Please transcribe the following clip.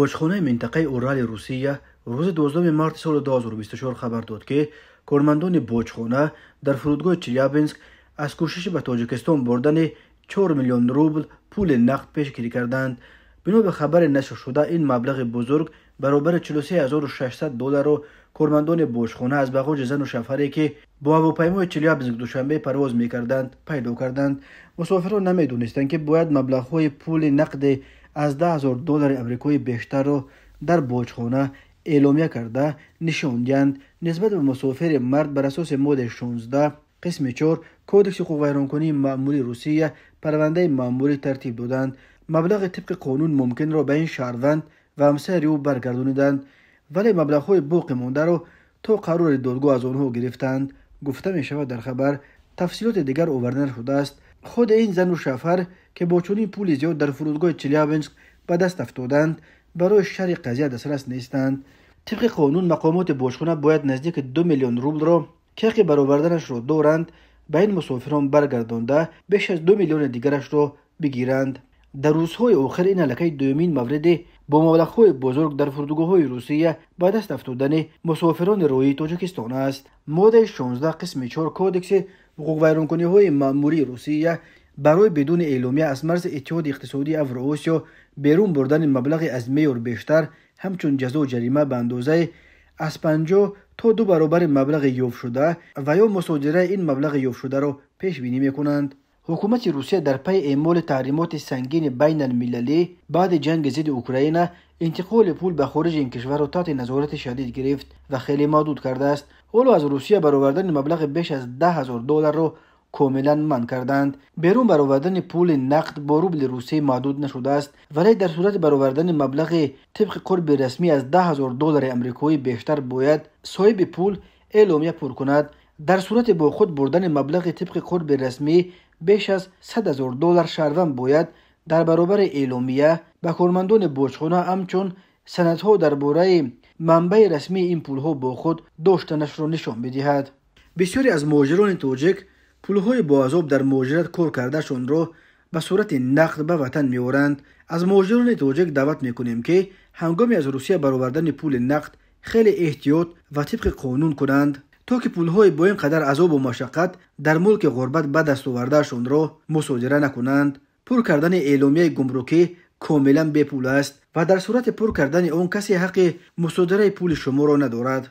بوجخانه منطقه اورال روسیه روز 12 مارس سال 2024 خبر داد که کارمندان بوجخانه در فرودگاه چلیابینسک از کوشش به تاجیکستان بردن 4 میلیون روبل پول نقد پیشگیری کردند. بنا به خبر نشر شده این مبلغ بزرگ برابر 43600 دلار را کارمندان بوجخانه از بغاج زن و شوهری که با هواپیمای چلیابینسک دوشنبه پرواز می‌کردند پیدا کردند. مسافران نمی‌دانستند که باید مبلغ‌های پول نقد از 10,000 دلار آمریکایی بیشتر را در بوجخانه اعلامیه کرده نشاندند. نسبت به مسافر مرد بر اساس ماده 16 قسم 4 کودکس حقوق ویرانکنی مأموری روسیه پرونده مأموری ترتیب دادند. مبلغ طبق قانون ممکن را به این شهروند و همسر او برگردانیدند، ولی مبلغ‌های باقی مانده را تا قرار دادگاه از آنها گرفتند. گفته می شود در خبر تفصیلات دیگر آورده نشده است. خود این زن و شوهر که با چنین پول زیاد در فرودگاه چلیابینسک به دست افتادند برای شرح قضیه دسترس نیستند. طبق قانون مقامات بوجخانه باید نزدیک 2 میلیون روبل را که حق برآوردنش را دارند به این مسافران برگردانده بیش از 2 میلیون دیگرش را بگیرند. در روزهای آخر این علاقه دومین مورد با مبلغ‌های بزرگ در فرودگاه‌های روسیه به دست افتادن مسافران روی تاجیکستان است. ماده 16 قسم 4 کودکس حقوق ویرانکنی‌های مأموری روسیه برای بدون اعلامیه از مرز اتحاد اقتصادی اوراسیا بیرون بردن مبلغ از معیار بیشتر همچون جزا و جریمه به اندازه از 50 تا 2 برابر مبلغ یافت شده و یا مصادره این مبلغ یافت شده را پیش بینی می‌کنند. حکومت روسیه در پی اعمال تحریمات سنگین بین المللی بعد جنگ ضد اوکراین انتقال پول به خارج این کشور را تحت نظارت شدید گرفت و خیلی محدود کرده است. حالا از روسیه برآوردن مبلغ بیش از 10,000 دلار را کاملا منع کردند. بیرون برآوردن پول نقد با روبل روسی محدود نشده است، ولی در صورت برآوردن مبلغ طبق قرب رسمی از 10,000 دلار آمریکایی بیشتر باید صاحب پول اعلامیه پر کند. در صورت با خود بردن مبلغ طبق قرب رسمی بیش از 100,000 دلار شهروند باید در برابر اعلامیه به کارمندان بوجخانه همچون سندها درباره منبع رسمی این پولها با خود داشتنش را نشان بدهد. بسیاری از مهاجران تاجیک پولهای با عذاب در مهاجرت کار کردهشان را به صورت نقد به وطن می‌آورند. از مهاجران تاجیک دعوت می‌کنیم که هنگامی از روسیه برآوردن پول نقد خیلی احتیاط و طبق قانون کنند تا که پولهای با اینقدر عذاب و مشقت در ملک غربت به دست آوردهشان را مصادره نکنند. پر کردن اعلامیه گمرکی کاملا بی پول است و در صورت پر کردن آن کسی حق مصادره پول شما را ندارد.